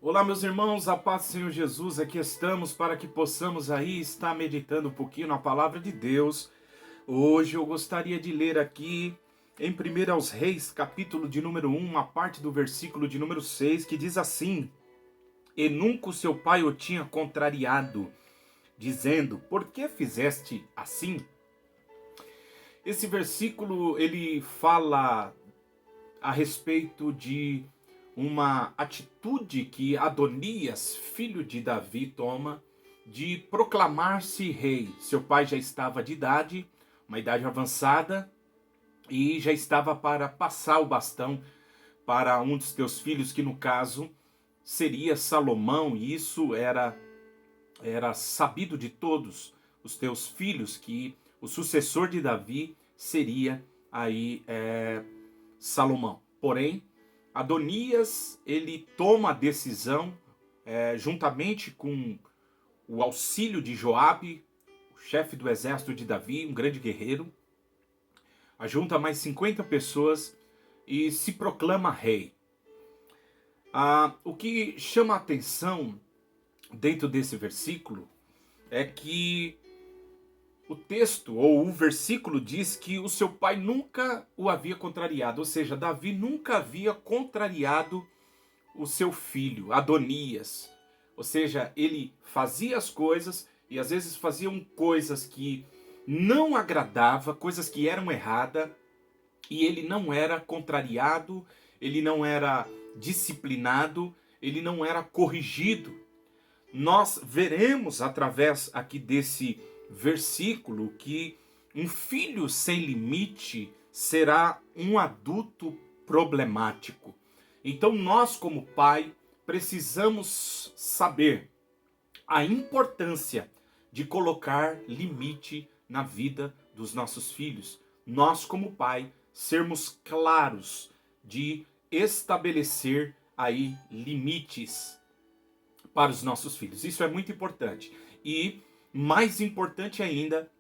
Olá, meus irmãos, a paz do Senhor Jesus, aqui estamos para que possamos aí estar meditando um pouquinho na palavra de Deus. Hoje eu gostaria de ler aqui em 1 aos Reis, capítulo de número 1, a parte do versículo de número 6, que diz assim: E nunca o seu pai o tinha contrariado, dizendo, por que fizeste assim? Esse versículo, ele fala a respeito de uma atitude que Adonias, filho de Davi, toma de proclamar-se rei. Seu pai já estava de idade, uma idade avançada, e já estava para passar o bastão para um dos teus filhos, que no caso seria Salomão, e isso era sabido de todos os teus filhos, que o sucessor de Davi seria aí Salomão. Porém, Adonias, ele toma a decisão, juntamente com o auxílio de Joabe, o chefe do exército de Davi, um grande guerreiro, ajunta mais 50 pessoas e se proclama rei. O que chama a atenção dentro desse versículo é que o texto ou o versículo diz que o seu pai nunca o havia contrariado, ou seja, Davi nunca havia contrariado o seu filho, Adonias. Ou seja, ele fazia as coisas e às vezes faziam coisas que não agradava, coisas que eram erradas, e ele não era contrariado, ele não era disciplinado, ele não era corrigido. Nós veremos através aqui desse versículo que um filho sem limite será um adulto problemático. Então nós, como pai, precisamos saber a importância de colocar limite na vida dos nossos filhos. Nós, como pai, sermos claros de estabelecer aí limites para os nossos filhos. Isso é muito importante. E mais importante ainda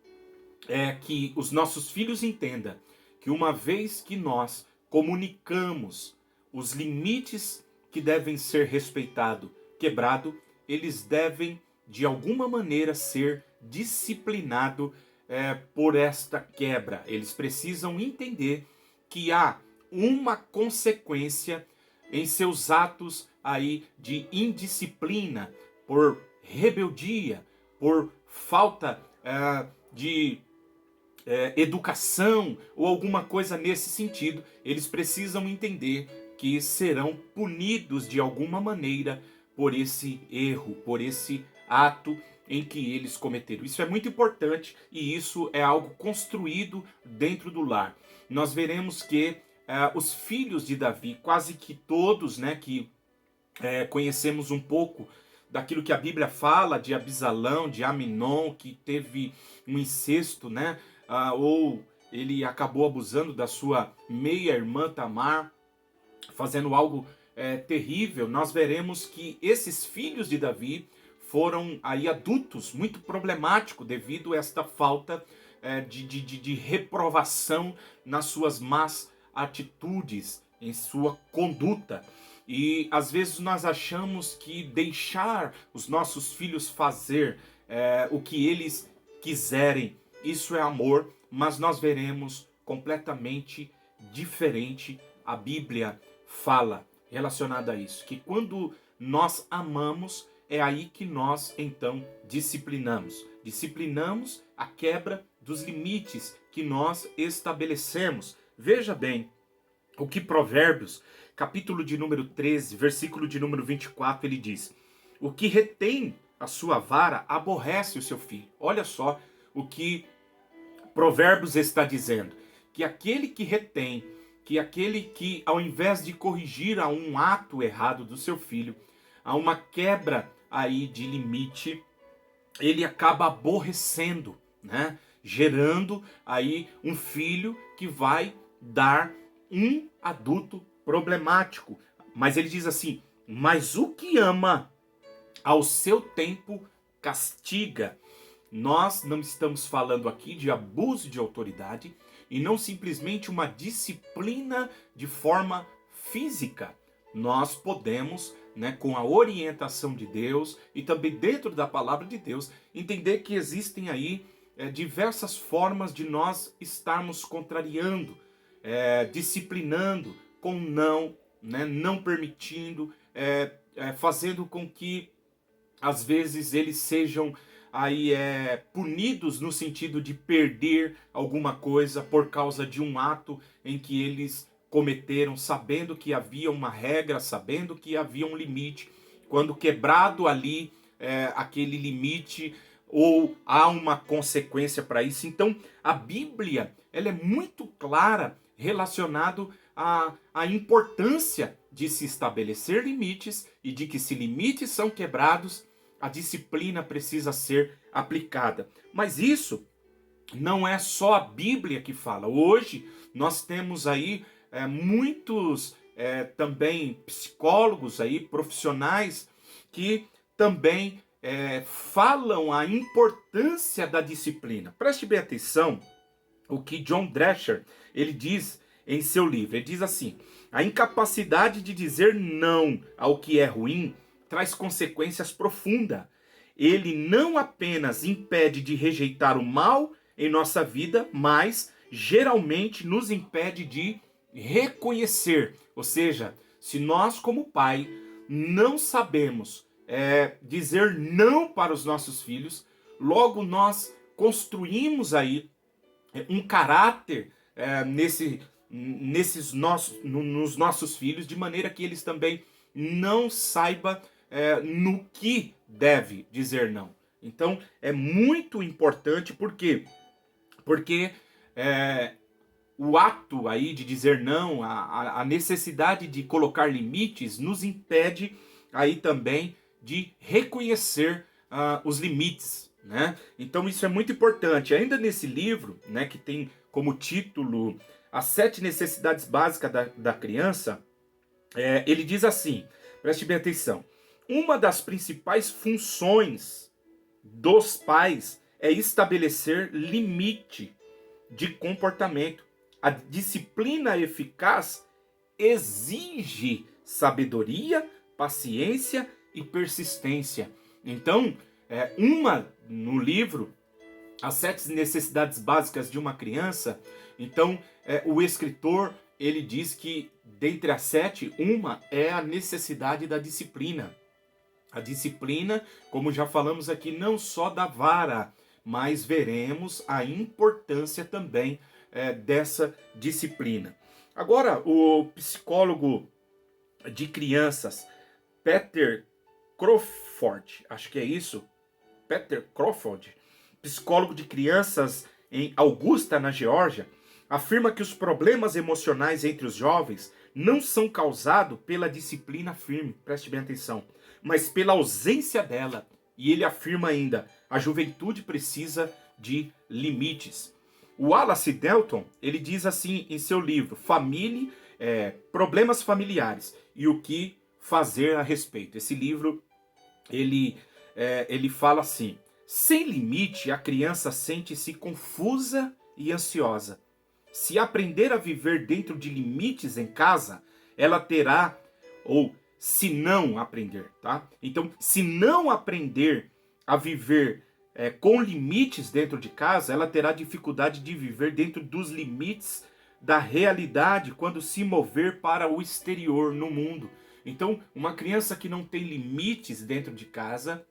é que os nossos filhos entendam que uma vez que nós comunicamos os limites que devem ser respeitados, quebrado, eles devem de alguma maneira ser disciplinados por esta quebra. Eles precisam entender que há uma consequência em seus atos aí de indisciplina, por rebeldia, por falta de educação ou alguma coisa nesse sentido. Eles precisam entender que serão punidos de alguma maneira por esse erro, por esse ato em que eles cometeram. Isso é muito importante e isso é algo construído dentro do lar. Nós veremos que os filhos de Davi, quase que todos, né, que conhecemos um pouco daquilo que a Bíblia fala de Abisalão, de Aminon, que teve um incesto, né? Ou ele acabou abusando da sua meia-irmã Tamar, fazendo algo terrível. Nós veremos que esses filhos de Davi foram aí adultos muito problemáticos devido a esta falta de reprovação nas suas más atitudes, em sua conduta. E às vezes nós achamos que deixar os nossos filhos fazer o que eles quiserem, isso é amor, mas nós veremos completamente diferente. A Bíblia fala relacionada a isso, que quando nós amamos, é aí que nós então disciplinamos. Disciplinamos a quebra dos limites que nós estabelecemos. Veja bem, o que Provérbios, capítulo de número 13, versículo de número 24, ele diz: o que retém a sua vara aborrece o seu filho. Olha só o que Provérbios está dizendo, que aquele que retém, que aquele que ao invés de corrigir a um ato errado do seu filho, a uma quebra aí de limite, ele acaba aborrecendo, né? Gerando aí um filho que vai dar um adulto problemático. Mas ele diz assim: mas o que ama ao seu tempo castiga. Nós não estamos falando aqui de abuso de autoridade e não simplesmente uma disciplina de forma física. Nós podemos né, com a orientação de Deus e também dentro da palavra de Deus, entender que existem aí diversas formas de nós estarmos contrariando, disciplinando com não, né, não permitindo, fazendo com que às vezes eles sejam aí punidos no sentido de perder alguma coisa por causa de um ato em que eles cometeram, sabendo que havia uma regra, sabendo que havia um limite. Quando quebrado ali aquele limite, ou há uma consequência para isso. Então a Bíblia ela é muito clara relacionado à importância de se estabelecer limites e de que se limites são quebrados, a disciplina precisa ser aplicada. Mas isso não é só a Bíblia que fala. Hoje nós temos aí muitos também psicólogos aí, profissionais que também falam a importância da disciplina. Preste bem atenção o que John Drescher ele diz em seu livro. Ele diz assim: a incapacidade de dizer não ao que é ruim traz consequências profundas. Ele não apenas impede de rejeitar o mal em nossa vida, mas geralmente nos impede de reconhecer. Ou seja, se nós como pai não sabemos dizer não para os nossos filhos, logo nós construímos aí um caráter nos nossos filhos, de maneira que eles também não saibam no que deve dizer não. Então é muito importante, porque o ato aí de dizer não, a necessidade de colocar limites nos impede aí também de reconhecer os limites, né? Então isso é muito importante. Ainda nesse livro, né, que tem como título As 7 Necessidades Básicas da Criança, ele diz assim, preste bem atenção: uma das principais funções dos pais é estabelecer limite de comportamento. A disciplina eficaz exige sabedoria, paciência e persistência. Então, no livro, As 7 Necessidades Básicas de uma Criança, então o escritor ele diz que dentre as 7, uma é a necessidade da disciplina. A disciplina, como já falamos aqui, não só da vara, mas veremos a importância também dessa disciplina. Agora, o psicólogo de crianças, Peter Crawford, acho que é isso, Peter Crawford, psicólogo de crianças em Augusta, na Geórgia, afirma que os problemas emocionais entre os jovens não são causados pela disciplina firme, preste bem atenção, mas pela ausência dela. E ele afirma ainda: a juventude precisa de limites. O Wallace Delton, ele diz assim em seu livro, Problemas Familiares e o que fazer a respeito. Esse livro, ele fala assim: sem limite, a criança sente-se confusa e ansiosa. Se aprender a viver dentro de limites em casa, ela terá, ou se não aprender, tá? Então, se não aprender a viver com limites dentro de casa, ela terá dificuldade de viver dentro dos limites da realidade quando se mover para o exterior, no mundo. Então, uma criança que não tem limites dentro de casa,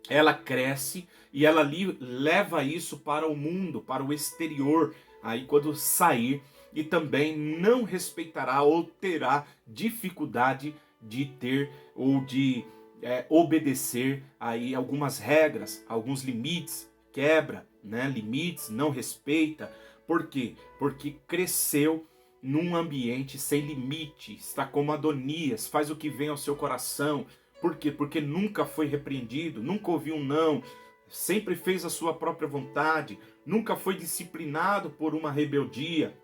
ela cresce e ela leva isso para o mundo, para o exterior, aí quando sair, e também não respeitará ou terá dificuldade de ter ou de obedecer aí algumas regras, alguns limites, quebra, né? Limites, não respeita. Por quê? Porque cresceu num ambiente sem limite, está como Adonias, faz o que vem ao seu coração. Por quê? Porque nunca foi repreendido, nunca ouviu um não, sempre fez a sua própria vontade, nunca foi disciplinado por uma rebeldia,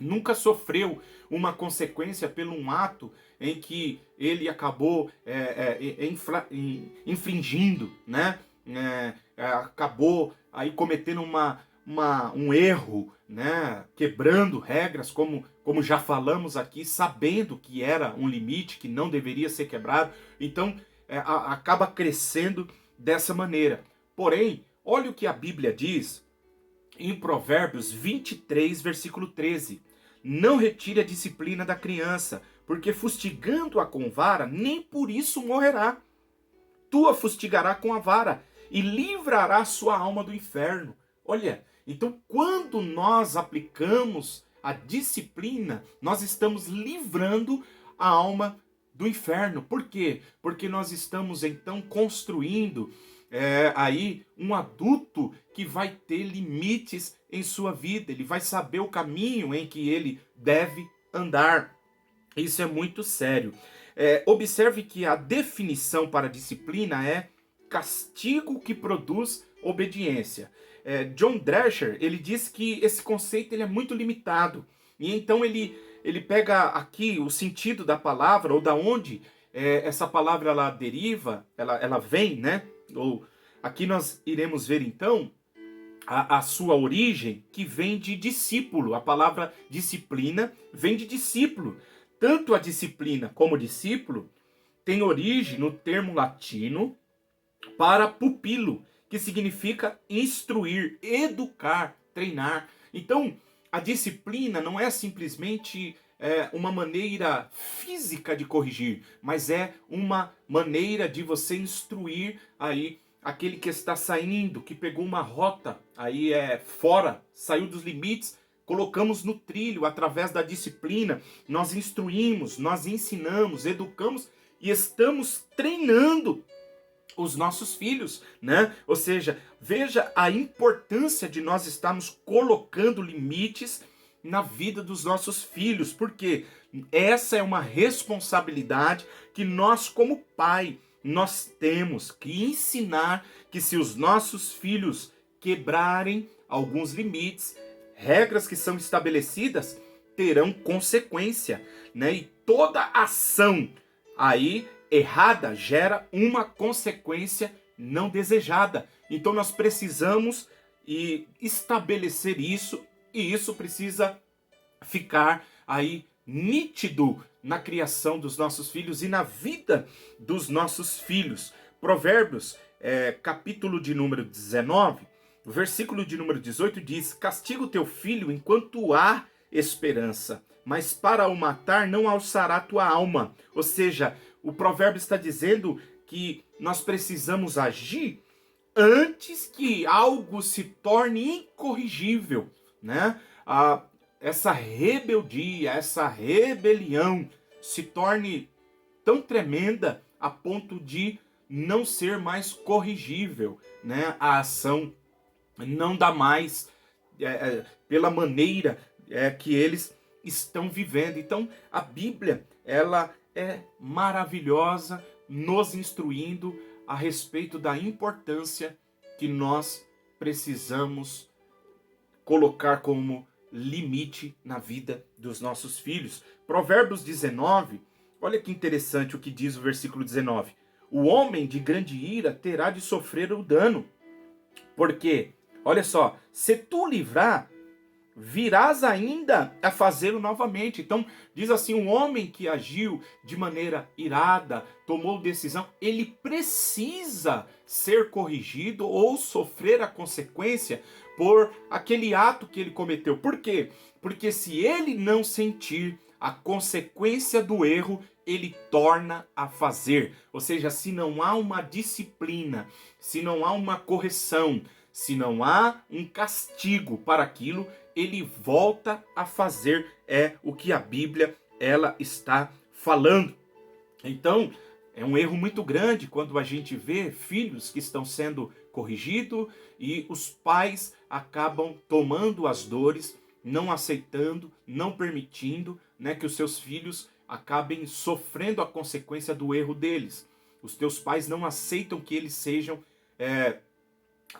nunca sofreu uma consequência pelo um ato em que ele acabou infringindo, né? Acabou aí cometendo um erro, né? Quebrando regras, como como já falamos aqui, sabendo que era um limite que não deveria ser quebrado, então acaba crescendo dessa maneira. Porém, olha o que a Bíblia diz em Provérbios 23, versículo 13. Não retire a disciplina da criança, porque fustigando-a com vara, nem por isso morrerá. Tu a fustigará com a vara e livrará sua alma do inferno. Olha, então quando nós aplicamos a disciplina, nós estamos livrando a alma do inferno. Por quê? Porque nós estamos então construindo aí um adulto que vai ter limites em sua vida, ele vai saber o caminho em que ele deve andar. Isso é muito sério. Observe que a definição para disciplina é castigo que produz obediência. John Drescher, ele diz que esse conceito ele é muito limitado. E então ele pega aqui o sentido da palavra, ou da onde essa palavra ela deriva, ela vem, né? Ou aqui nós iremos ver então a sua origem, que vem de discípulo. A palavra disciplina vem de discípulo. Tanto a disciplina como o discípulo tem origem no termo latino para pupilo, que significa instruir, educar, treinar. Então, a disciplina não é simplesmente uma maneira física de corrigir, mas é uma maneira de você instruir aí aquele que está saindo, que pegou uma rota aí fora, saiu dos limites. Colocamos no trilho através da disciplina, nós instruímos, nós ensinamos, educamos e estamos treinando os nossos filhos, né? Ou seja, veja a importância de nós estarmos colocando limites na vida dos nossos filhos, porque essa é uma responsabilidade que nós como pai, nós temos que ensinar que se os nossos filhos quebrarem alguns limites, regras que são estabelecidas terão consequência, né? E toda ação aí errada gera uma consequência não desejada. Então nós precisamos estabelecer isso, e isso precisa ficar aí nítido na criação dos nossos filhos e na vida dos nossos filhos. Provérbios, capítulo de número 19, o versículo de número 18 diz: castiga o teu filho enquanto há esperança, mas para o matar não alçará tua alma. Ou seja, o provérbio está dizendo que nós precisamos agir antes que algo se torne incorrigível, né? Essa rebeldia, essa rebelião se torne tão tremenda a ponto de não ser mais corrigível, né? A ação não dá mais pela maneira que eles estão vivendo. Então a Bíblia ela é maravilhosa, nos instruindo a respeito da importância que nós precisamos colocar como limite na vida dos nossos filhos. Provérbios 19, olha que interessante o que diz o versículo 19. O homem de grande ira terá de sofrer o dano, porque, olha só, se tu livrar, virás ainda a fazê-lo novamente. Então, diz assim, um homem que agiu de maneira irada, tomou decisão, ele precisa ser corrigido ou sofrer a consequência por aquele ato que ele cometeu. Por quê? Porque se ele não sentir a consequência do erro, ele torna a fazer. Ou seja, se não há uma disciplina, se não há uma correção, se não há um castigo para aquilo, ele volta a fazer o que a Bíblia ela está falando. Então, é um erro muito grande quando a gente vê filhos que estão sendo corrigidos e os pais acabam tomando as dores, não aceitando, não permitindo, né, que os seus filhos acabem sofrendo a consequência do erro deles. Os teus pais não aceitam que eles sejam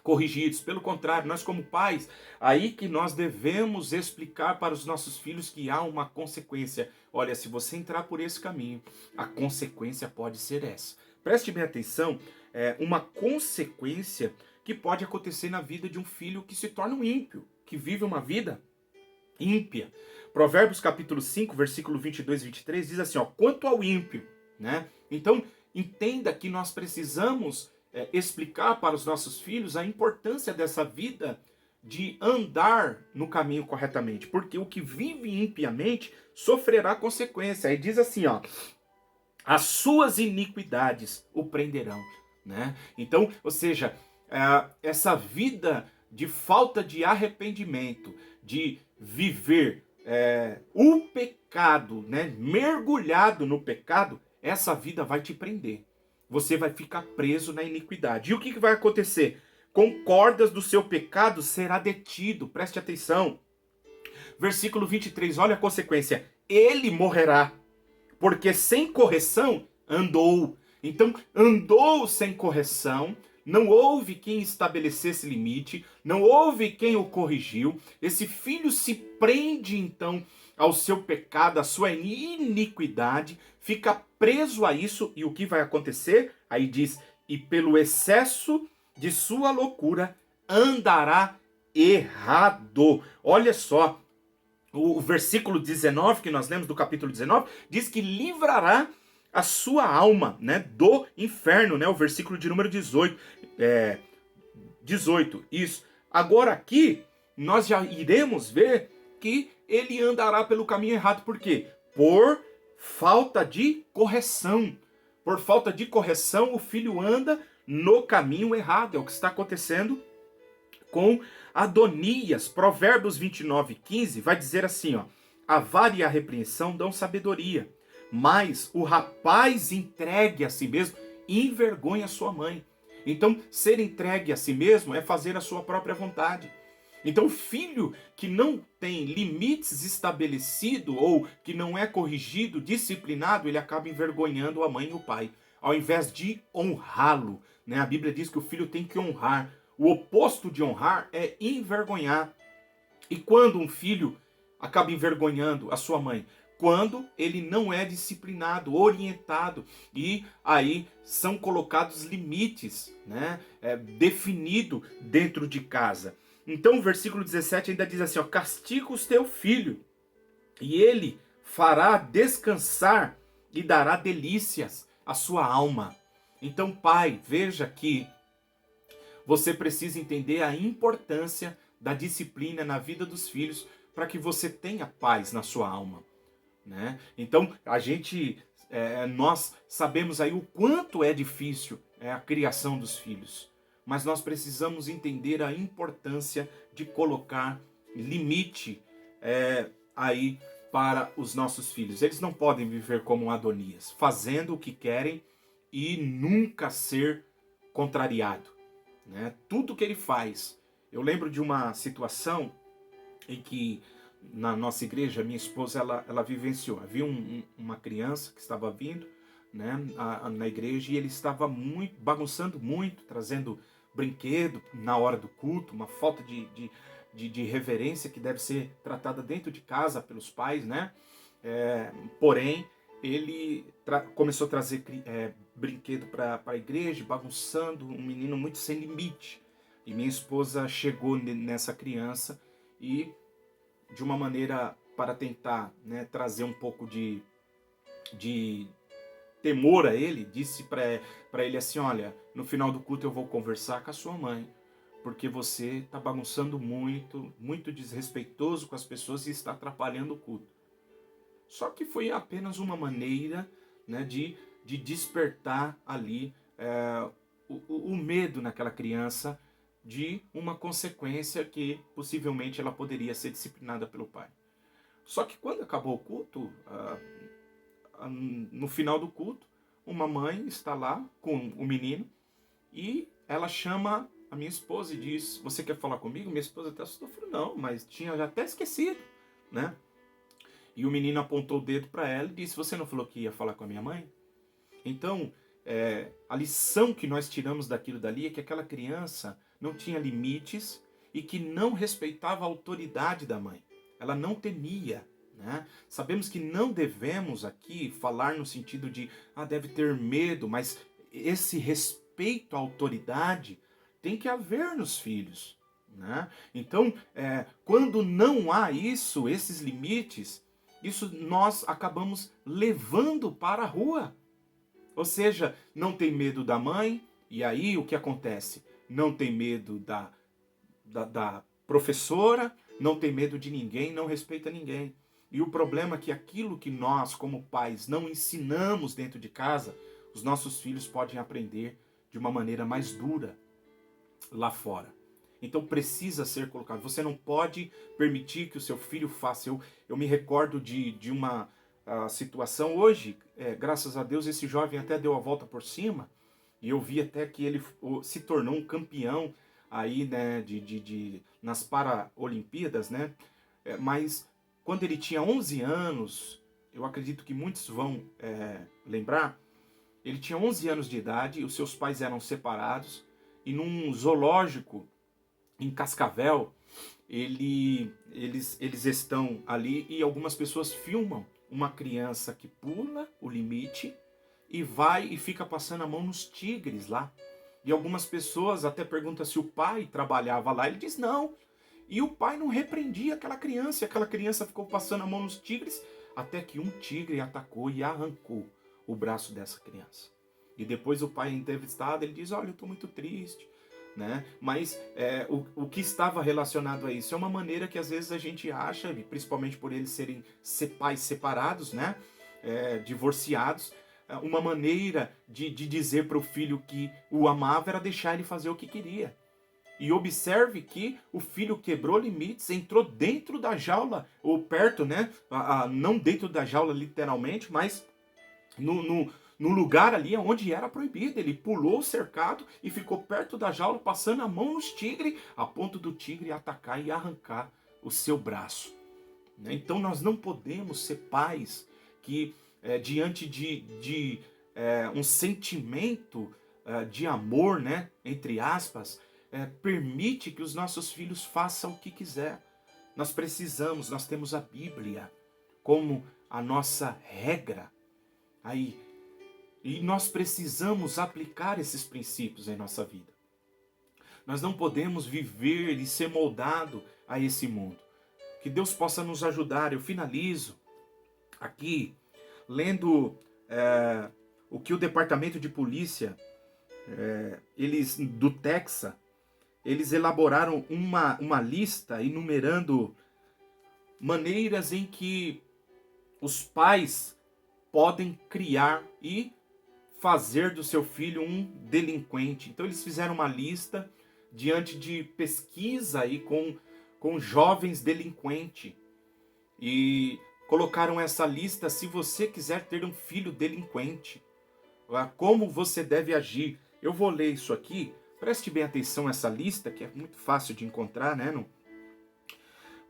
corrigidos. Pelo contrário, nós como pais, aí que nós devemos explicar para os nossos filhos que há uma consequência. Olha, se você entrar por esse caminho, a consequência pode ser essa. Preste bem atenção, uma consequência que pode acontecer na vida de um filho que se torna um ímpio, que vive uma vida ímpia. Provérbios capítulo 5, versículo 22 e 23 diz assim, ó, quanto ao ímpio, né? Então, entenda que nós precisamos explicar para os nossos filhos a importância dessa vida de andar no caminho corretamente, porque o que vive impiamente sofrerá consequência. Aí diz assim, ó, as suas iniquidades o prenderão, né? Então, ou seja, essa vida de falta de arrependimento, de viver o pecado, né? Mergulhado no pecado, essa vida vai te prender. Você vai ficar preso na iniquidade. E o que vai acontecer? Com cordas do seu pecado será detido. Preste atenção. Versículo 23, olha a consequência. Ele morrerá, porque sem correção andou. Então, andou sem correção, não houve quem estabelecesse limite, não houve quem o corrigiu. Esse filho se prende, então, ao seu pecado, à sua iniquidade, fica preso a isso, e o que vai acontecer? Aí diz, e pelo excesso de sua loucura andará errado. Olha só, o versículo 19 que nós lemos do capítulo 19 diz que livrará a sua alma, né, do inferno, né, o versículo de número 18, 18, isso. Agora aqui nós já iremos ver que ele andará pelo caminho errado, por quê? Por falta de correção. Por falta de correção, o filho anda no caminho errado. É o que está acontecendo com Adonias. Provérbios 29:15 vai dizer assim, ó: a vara e a repreensão dão sabedoria, mas o rapaz entregue a si mesmo envergonha sua mãe. Então, ser entregue a si mesmo é fazer a sua própria vontade. Então, o filho que não tem limites estabelecidos ou que não é corrigido, disciplinado, ele acaba envergonhando a mãe e o pai, ao invés de honrá-lo, né? A Bíblia diz que o filho tem que honrar. O oposto de honrar é envergonhar. E quando um filho acaba envergonhando a sua mãe? Quando ele não é disciplinado, orientado, e aí são colocados limites, né? Definido dentro de casa. Então o versículo 17 ainda diz assim, ó, castiga o teu filho, e ele fará descansar e dará delícias à sua alma. Então, pai, veja que você precisa entender a importância da disciplina na vida dos filhos para que você tenha paz na sua alma, né? Então, nós sabemos aí o quanto é difícil a criação dos filhos, mas nós precisamos entender a importância de colocar limite aí para os nossos filhos. Eles não podem viver como Adonias, fazendo o que querem e nunca ser contrariado, né? Tudo que ele faz. Eu lembro de uma situação em que na nossa igreja, minha esposa, ela vivenciou. Havia uma criança que estava vindo, né, na igreja, e ele estava bagunçando muito, trazendo brinquedo na hora do culto, uma falta de reverência que deve ser tratada dentro de casa pelos pais, né? Porém, ele começou a trazer brinquedo para a igreja, bagunçando, um menino muito sem limite. E minha esposa chegou nessa criança e, de uma maneira para tentar, né, trazer um pouco de temor a ele, disse para ele assim, olha, no final do culto eu vou conversar com a sua mãe, porque você está bagunçando muito, muito desrespeitoso com as pessoas e está atrapalhando o culto. Só que foi apenas uma maneira, né, de despertar ali o medo naquela criança de uma consequência que possivelmente ela poderia ser disciplinada pelo pai. Só que quando acabou o culto, no final do culto, uma mãe está lá com o menino e ela chama a minha esposa e diz, você quer falar comigo? Minha esposa até assustou, falou, não, mas tinha já até esquecido, né? E o menino apontou o dedo para ela e disse, você não falou que ia falar com a minha mãe? Então, a lição que nós tiramos daquilo dali é que aquela criança não tinha limites e que não respeitava a autoridade da mãe. Ela não temia, né? Sabemos que não devemos aqui falar no sentido de, deve ter medo, mas esse respeito à autoridade tem que haver nos filhos, né? Então, quando não há isso, esses limites, isso nós acabamos levando para a rua. Ou seja, não tem medo da mãe, e aí o que acontece? Não tem medo da professora, não tem medo de ninguém, não respeita ninguém. E o problema é que aquilo que nós, como pais, não ensinamos dentro de casa, os nossos filhos podem aprender de uma maneira mais dura lá fora. Então precisa ser colocado. Você não pode permitir que o seu filho faça. Eu me recordo de uma situação hoje, graças a Deus, esse jovem até deu a volta por cima, e eu vi até que ele se tornou um campeão aí, né, nas Paralimpíadas, né? Mas quando ele tinha 11 anos, eu acredito que muitos vão lembrar, ele tinha 11 anos de idade, e os seus pais eram separados, e num zoológico em Cascavel, eles estão ali e algumas pessoas filmam uma criança que pula o limite e vai e fica passando a mão nos tigres lá. E algumas pessoas até perguntam se o pai trabalhava lá, ele diz não. E o pai não repreendia aquela criança, e aquela criança ficou passando a mão nos tigres, até que um tigre atacou e arrancou o braço dessa criança. E depois o pai entrevistado, ele diz, olha, eu estou muito triste, né? Mas o que estava relacionado a isso é uma maneira que às vezes a gente acha, principalmente por eles serem pais separados, né? Divorciados, uma maneira de dizer para o filho que o amava era deixar ele fazer o que queria. E observe que o filho quebrou limites, entrou dentro da jaula, ou perto, né? Não dentro da jaula literalmente, mas no lugar ali onde era proibido. Ele pulou o cercado e ficou perto da jaula, passando a mão nos tigres, a ponto do tigre atacar e arrancar o seu braço. Então nós não podemos ser pais que, diante de um sentimento de amor, né, entre aspas, permite que os nossos filhos façam o que quiser. Nós temos a Bíblia como a nossa regra. Aí, e nós precisamos aplicar esses princípios em nossa vida. Nós não podemos viver e ser moldado a esse mundo. Que Deus possa nos ajudar. Eu finalizo aqui lendo o que o Departamento de Polícia eles do Texas, eles elaboraram uma lista enumerando maneiras em que os pais podem criar e fazer do seu filho um delinquente. Então eles fizeram uma lista diante de pesquisa aí com jovens delinquentes e colocaram essa lista: se você quiser ter um filho delinquente, como você deve agir. Eu vou ler isso aqui, preste bem atenção nessa lista, que é muito fácil de encontrar, né?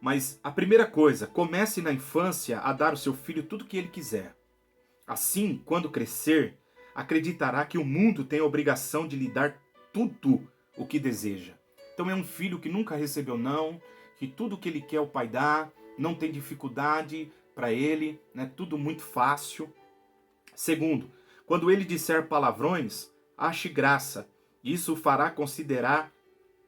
Mas a primeira coisa, comece na infância a dar ao seu filho tudo o que ele quiser. Assim, quando crescer, acreditará que o mundo tem a obrigação de lhe dar tudo o que deseja. Então é um filho que nunca recebeu não, que tudo que ele quer o pai dá, não tem dificuldade para ele, né? Tudo muito fácil. Segundo, quando ele disser palavrões, ache graça. Isso o fará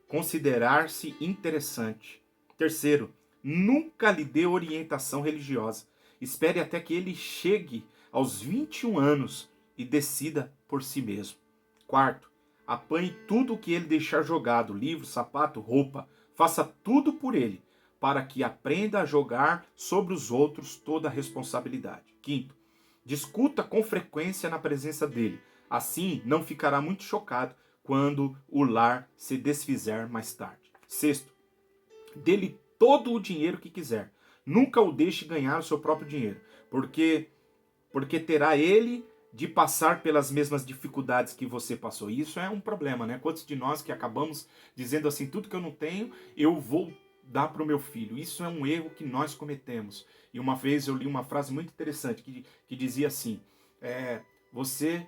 considerar-se interessante. Terceiro, nunca lhe dê orientação religiosa. Espere até que ele chegue aos 21 anos e decida por si mesmo. Quarto, apanhe tudo o que ele deixar jogado, livro, sapato, roupa. Faça tudo por ele, para que aprenda a jogar sobre os outros toda a responsabilidade. Quinto, discuta com frequência na presença dele. Assim, não ficará muito chocado quando o lar se desfizer mais tarde. Sexto, dê-lhe todo o dinheiro que quiser. Nunca o deixe ganhar o seu próprio dinheiro, porque terá ele de passar pelas mesmas dificuldades que você passou. E isso é um problema, né? Quantos de nós que acabamos dizendo assim, tudo que eu não tenho, eu vou dar para o meu filho. Isso é um erro que nós cometemos. E uma vez eu li uma frase muito interessante que dizia assim, você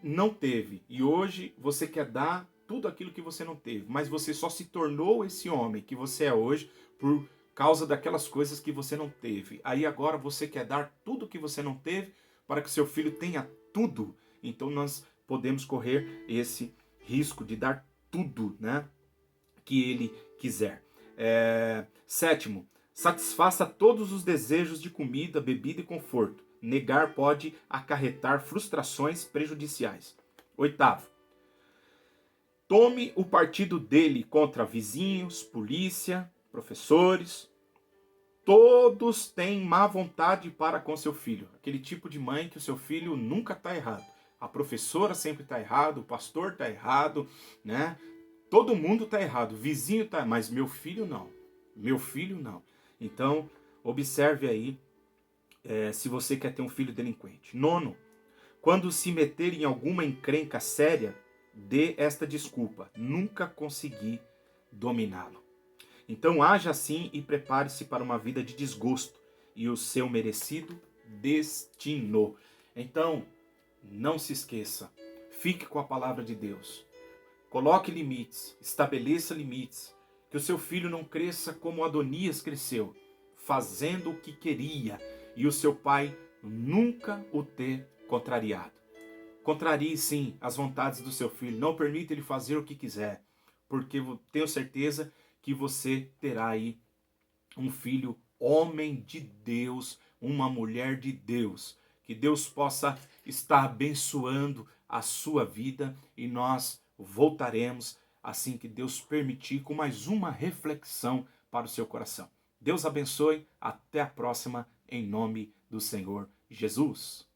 não teve e hoje você quer dar tudo aquilo que você não teve, mas você só se tornou esse homem que você é hoje por causa daquelas coisas que você não teve. Aí agora você quer dar tudo que você não teve para que seu filho tenha tudo. Então nós podemos correr esse risco de dar tudo, né? que ele quiser. Sétimo, satisfaça todos os desejos de comida, bebida e conforto. Negar pode acarretar frustrações prejudiciais. Oitavo, tome o partido dele contra vizinhos, polícia, professores. Todos têm má vontade para com seu filho. Aquele tipo de mãe que o seu filho nunca está errado. A professora sempre está errado, o pastor está errado, né? Todo mundo está errado, o vizinho está, mas meu filho não. Meu filho não. Então, observe aí se você quer ter um filho delinquente. Nono, quando se meter em alguma encrenca séria, dê esta desculpa: nunca consegui dominá-lo. Então haja assim e prepare-se para uma vida de desgosto e o seu merecido destino. Então, não se esqueça, fique com a palavra de Deus. Coloque limites, estabeleça limites, que o seu filho não cresça como Adonias cresceu, fazendo o que queria, e o seu pai nunca o ter contrariado. Contrarie sim as vontades do seu filho, não permita ele fazer o que quiser, porque eu tenho certeza que você terá aí um filho homem de Deus, uma mulher de Deus. Que Deus possa estar abençoando a sua vida e nós voltaremos assim que Deus permitir com mais uma reflexão para o seu coração. Deus abençoe, até a próxima, em nome do Senhor Jesus.